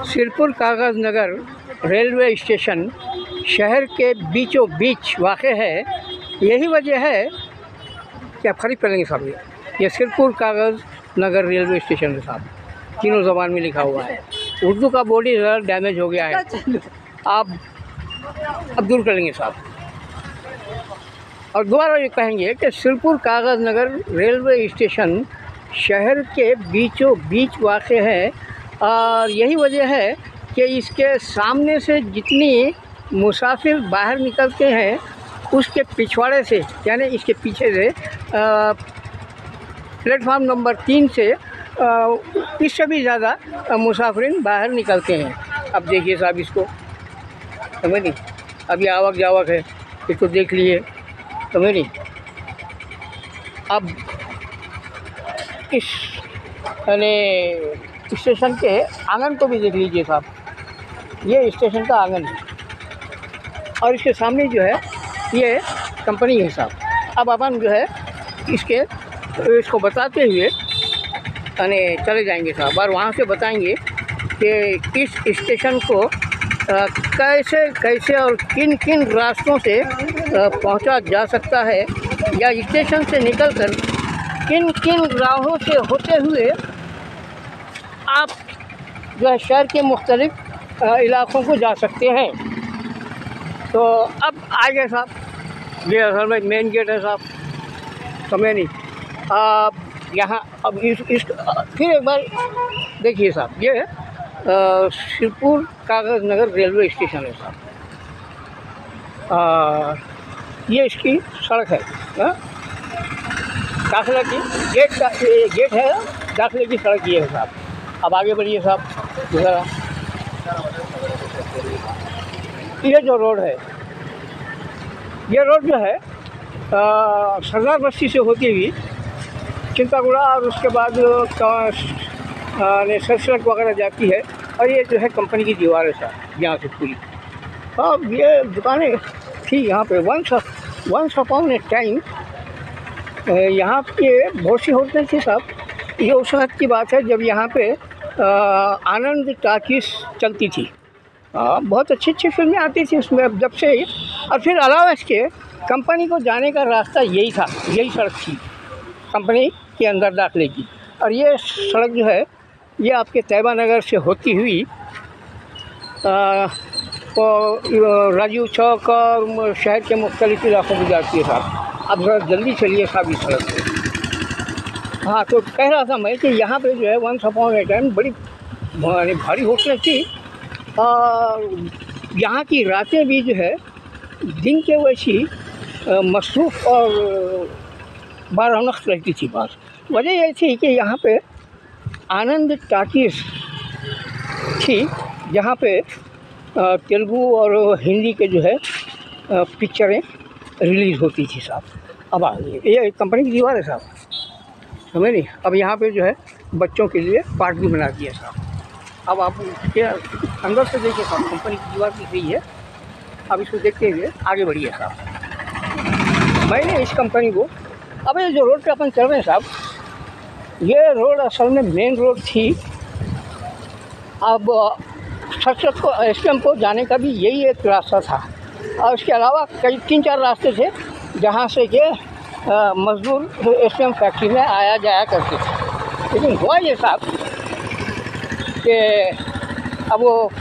सिरपुर कागज़ नगर railway station शहर के बीचों बीच वाक़ है। यही वजह है कि आप खरीद करेंगे साहब। ये सिरपुर कागज़ नगर रेलवे स्टेशन है साहब, तीनों ज़बान में लिखा हुआ है। उर्दू का बोर्ड ही ज़रा डैमेज हो गया है, आप अब दूर कर लेंगे साहब। और दोबारा ये कहेंगे कि सिरपुर कागज़ नगर रेलवे स्टेशन शहर के बीचों बीच वाक़ है और यही वजह है कि इसके सामने से जितनी मुसाफिर बाहर निकलते हैं उसके पिछवाड़े से, यानी इसके पीछे से प्लेटफार्म नंबर 3 से इससे भी ज़्यादा मुसाफिरीन बाहर निकलते हैं। अब देखिए साहब, इसको समझ नहीं, अभी आवक जावक है, इसको देख लिए, समझ नहीं। अब इस यानी स्टेशन के आंगन को भी देख लीजिए साहब, ये स्टेशन का आंगन है और इसके सामने जो है ये कंपनी है साहब। अब अपन जो है इसको बताते हुए यानी चले जाएंगे साहब और वहाँ से बताएंगे कि इस स्टेशन को कैसे कैसे और किन किन रास्तों से पहुँचा जा सकता है, या स्टेशन से निकलकर किन किन राहों से होते हुए आप जो है शहर के मुख्तलिफ इलाक़ों को जा सकते हैं। तो अब आगे साहब, ये असल में मेन गेट है साहब, समझे नहीं आप यहाँ। अब इस फिर एक बार देखिए साहब, ये सिरपुर कागज़ नगर रेलवे स्टेशन है साहब। ये इसकी सड़क है, दाखिला की गेट है, दाखिले की सड़क ये है साहब। अब आगे बढ़िए साहब ज़रा। ये जो रोड है, ये रोड जो है सरदार बस्ती से होती हुई चिंतागुड़ा और उसके बाद सड़क वगैरह जाती है और ये जो है कंपनी की दीवार है साहब यहाँ से पूरी। अब ये दुकानें थी यहाँ पे वंस अपॉन ए टाइम, यहाँ पे बहुत सी होटलें थी साहब। ये उस वक्त की बात है जब यहाँ पे आनंद टाकीज चलती थी, बहुत अच्छी अच्छी फिल्में आती थी उसमें। अब जब से और फिर अलावा इसके कंपनी को जाने का रास्ता यही था, यही सड़क थी कंपनी के अंदर दाखिले की। और ये सड़क जो है ये आपके तैयबा नगर से होती हुई राजीव चौक और शहर के मुख्तलिफ इलाक़ों में जाती है साहब। अब ज़रा जल्दी चलिए साहब इस सड़क पर। हाँ, तो कह रहा था मैं कि यहाँ पे जो है वंस अपॉन ए टाइम बड़ी भारी होटलें थी और यहाँ की रातें भी जो है दिन के वैसी मसरूफ़ और बारहनख्त रहती थी। बात वजह यह थी कि यहाँ पे आनंद टाकीज़ थी जहाँ पे तेलुगु और हिंदी के जो है पिक्चरें रिलीज़ होती थी साहब। अब आ गई ये कंपनी की दीवार है साहब, समझ नहीं। अब यहाँ पे जो है बच्चों के लिए पार्क भी बना दिया साहब। अब आप इसके अंदर से देखिए साहब, कंपनी की दीवार दिख रही है। अब इसको देखते हुए आगे बढ़िए साहब। मैंने इस कंपनी को, अब ये जो रोड पे अपन चल रहे हैं साहब, ये रोड असल में मेन रोड थी। अब सचक को एसपीएम को जाने का भी यही एक रास्ता था और इसके अलावा कई 3-4 रास्ते थे जहाँ से ये मज़दूर एसपीएम फैक्ट्री में आया जाया करते थे। लेकिन हुआ ये साहब कि अब वो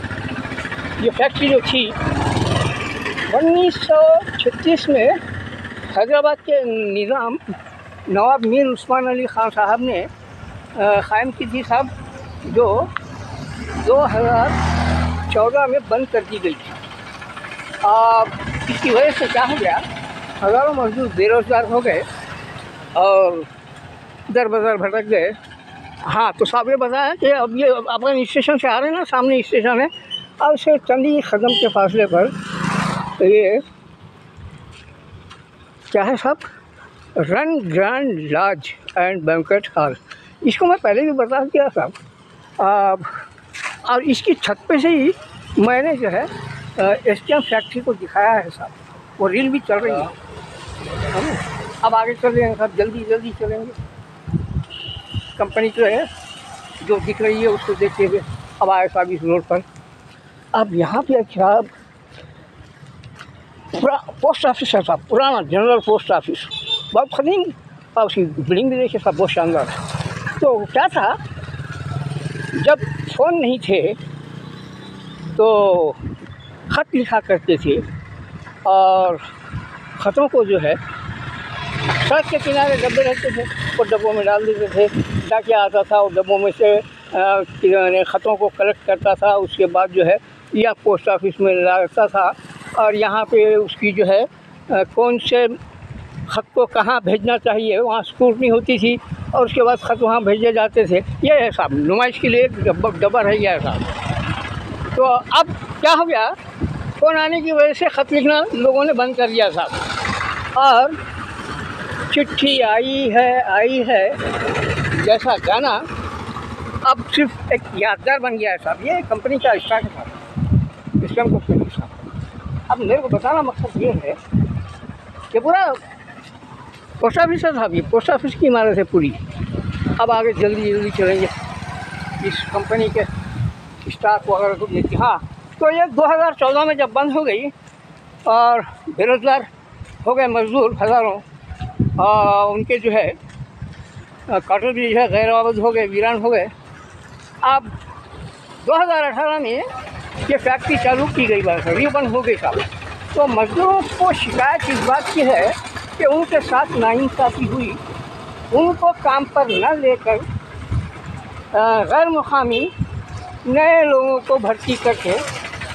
ये फैक्ट्री जो थी 1936 में हैदराबाद के निज़ाम नवाब मीर उस्मान अली ख़ान साहब ने क़ायम की थी साहब, जो 2014 में बंद कर दी गई थी। इसकी वजह से क्या हो गया, हज़ारों मज़दूर बेरोज़गार हो गए और दर बदर भटक गए। हाँ, तो साहब ये बताया कि अब ये अपन स्टेशन से आ रहे हैं ना, सामने स्टेशन है और उससे चंद ही कदम के फासले पर ये क्या है साहब, run grand lodge and banquet hall. इसको मैं पहले भी बता दिया साहब। और इसकी छत पे से ही मैंने जो है एसपीएम फैक्ट्री को दिखाया है साहब, वो रील भी चल रही है। अब आगे चल रहे हैं साहब, जल्दी जल्दी चलेंगे। कंपनी जो है जो दिख रही है उसको देखते हुए अब आए साहब इस रोड पर। अब यहाँ पे साहब पोस्ट ऑफिस है साहब, पुराना जनरल पोस्ट ऑफिस, बहुत कदीम, और उसकी बिल्डिंग भी देखिए साहब बहुत शानदार है। तो क्या था, जब फ़ोन नहीं थे तो ख़त लिखा करते थे और ख़तों को जो है सड़क के किनारे डब्बे रहते थे, वो डब्बों में डाल देते थे। डाकिया आता था और डब्बों में से ख़तों को कलेक्ट करता था, उसके बाद जो है या पोस्ट ऑफिस में लाता था और यहाँ पे उसकी जो है कौन से ख़त को कहाँ भेजना चाहिए वहाँ स्क्रूटनी होती थी और उसके बाद ख़त वहाँ भेजे जाते थे। ये है साहब, नुमाइश के लिए एक डब्बा रह गया साहब। तो अब क्या हो गया, फ़ोन आने की वजह से ख़त लिखना लोगों ने बंद कर दिया साहब, और चिट्ठी आई है जैसा गाना अब सिर्फ एक यादगार बन गया है साहब। ये कंपनी का स्टार्ट है साहब, सिस्टम कंपनी साहब। अब मेरे को बताना मकसद ये है कि पूरा पोस्ट ऑफिस है साहब, ये पोस्ट ऑफिस की इमारत है पूरी। अब आगे जल्दी चलेंगे इस कंपनी के स्टाफ वगैरह को देखिए। हाँ, तो ये 2014 में जब बंद हो गई और बेरोज़गार हो गए मज़दूर हज़ारों, उनके जो है क्वार्टर भी जो है गैर आबाद हो गए, वीरान हो गए। अब 2018 में ये फैक्ट्री चालू की गई, बात रीओपन हो गई साहब। तो मज़दूरों को शिकायत इस बात की है कि उनके साथ नाइंसाफ़ी हुई, उनको काम पर न लेकर गैर मुकामी नए लोगों को भर्ती करके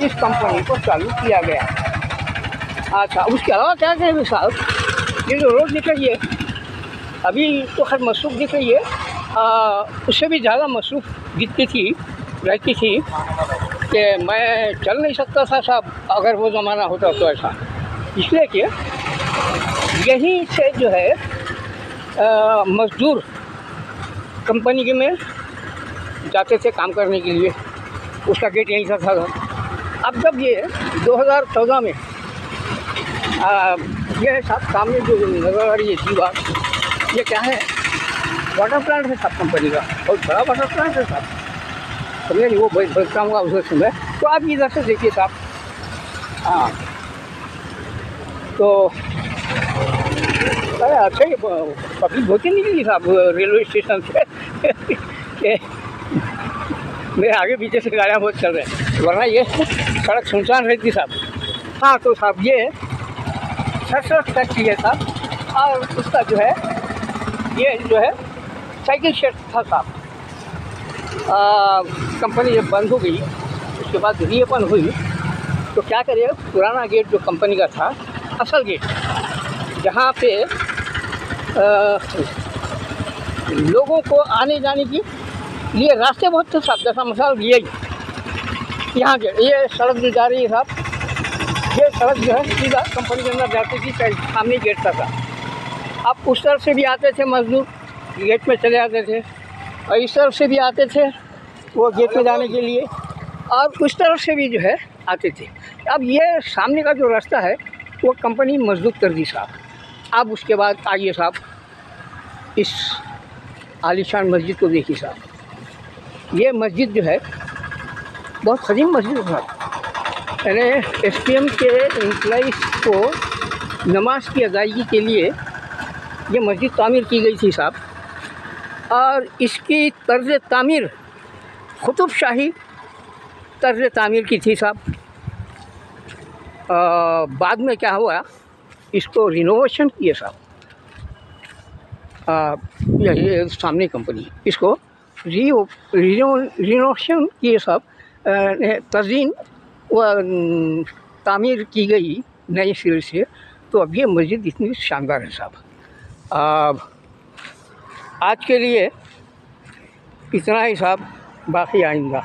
इस कंपनी को चालू किया गया। अच्छा, उसके अलावा क्या करें साहब, ये जो रोड दिख रही है अभी तो खैर मसरूफ़ दिख रही है, उससे भी ज़्यादा मसरूफ़ रहती थी कि मैं चल नहीं सकता था साहब अगर वो ज़माना होता तो ऐसा। इसलिए कि यहीं से जो है मज़दूर कंपनी के में जाते थे काम करने के लिए, उसका गेट यहीं से था। अब जब ये 2014 में ये साहब सामने जो नज़र आ रही है दीवार, ये क्या है, वाटर प्लांट है साहब कंपनी का, बहुत बड़ा वाटर प्लांट है साहब, समझे नहीं, वो बनता हुआ उस समय। तो आप इधर से देखिए साहब। हाँ, तो अरे अच्छा ही पब्लिक बहुत ही निकली साहब रेलवे स्टेशन से मेरे आगे पीछे से गाड़ियाँ बहुत चल रहे हैं, वरना ये सड़क सुनसान रहती साहब। हाँ, तो साहब ये सरसठ फैक्ट्री है साहब, और उसका जो है ये जो है साइकिल शेड था साहब। कंपनी जब बंद हो गई उसके बाद रीओपन हुई तो क्या करिए, पुराना गेट जो कंपनी का था, असल गेट जहाँ पे लोगों को आने जाने की लिए रास्ते बहुत थे साहब, जैसा मिसाल ये यहाँ के ये सड़क जो जा रही है साहब, ये सड़क जो है सीधा कंपनी के अंदर जाती थी, सामने गेट था। अब उस तरफ से भी आते थे मज़दूर, गेट में चले आते थे, और इस तरफ से भी आते थे वो गेट में जाने के लिए, और उस तरफ से भी जो है आते थे। अब ये सामने का जो रास्ता है वो कंपनी मजबूत कर दी साहब। अब उसके बाद आइए साहब इस आलीशान मस्जिद को देखिए साहब। ये मस्जिद जो है बहुत कदीम मस्जिद है, यानी एसपीएम के एम्प्लॉइज़ को नमाज की अदायगी के लिए ये मस्जिद तामीर की गई थी साहब, और इसकी तर्ज़ तामीर कुतुब शाही तर्ज़ तामीर की थी साहब। बाद में क्या हुआ, इसको रिनोवेशन किए साहब, ये सामने कंपनी इसको रिनोवेशन किए साहब, तज़ीन व तामीर की गई नए सिरे से। तो अब ये मस्जिद इतनी शानदार है साहब। आज के लिए इतना ही साहब, बाकी आइंदा।